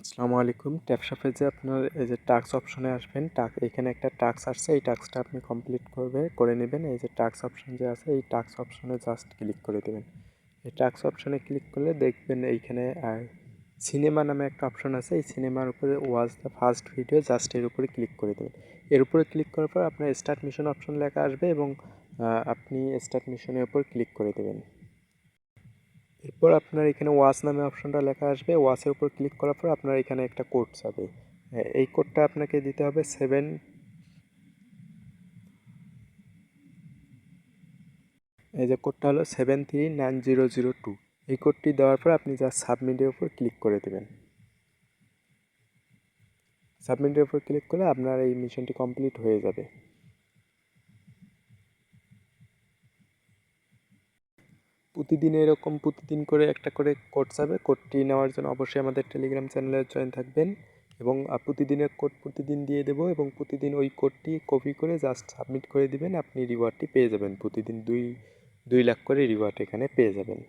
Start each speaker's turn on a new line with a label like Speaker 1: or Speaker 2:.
Speaker 1: আসসালামু আলাইকুম। ট্যাপশপে যে আপনার এই যে টাস্ক অপশনে আসবেন, এখানে একটা টাস্ক আসছে, এই টাস্কটা আপনি কমপ্লিট করে নেবেন। এই যে টাস্ক অপশন যে আছে, এই টাস্ক অপশনে জাস্ট ক্লিক করে দেবেন। এই টাস্ক অপশনে ক্লিক করলে দেখবেন এইখানে সিনেমা নামে একটা অপশন আছে। এই সিনেমার উপরে watch the first video, just এর উপরে ক্লিক করে দেবেন। এর উপরে ক্লিক করার পর আপনার স্টার্ট মিশন অপশন লেখা আসবে এবং আপনি স্টার্ট মিশনের উপর ক্লিক করে দেবেন। এরপর আপনার এখানে ওয়াচ নামে অপশনটা লেখা আসবে। ওয়াচের উপর ক্লিক করার পর আপনার এখানে একটা কোড যাবে। এই কোডটা আপনাকে দিতে হবে এই যে কোডটা হলো 739002। এই কোডটি দেওয়ার পর আপনি জাস্ট সাবমিটের উপর ক্লিক করে দেবেন। সাবমিটের উপর ক্লিক করলে আপনার এই মিশনটি কমপ্লিট হয়ে যাবে। প্রতিদিন করে একটা করে কোড যাবে। কোডটি নেওয়ার জন্য অবশ্যই আমাদের টেলিগ্রাম চ্যানেলে জয়েন থাকবেন এবং প্রতিদিনের কোড প্রতিদিন দিয়ে দেবো এবং প্রতিদিন ওই কোডটি কপি করে জাস্ট সাবমিট করে দিবেন। আপনি রিওয়ার্ডটি পেয়ে যাবেন। প্রতিদিন 2 লাখ করে রিওয়ার্ড এখানে পেয়ে যাবেন।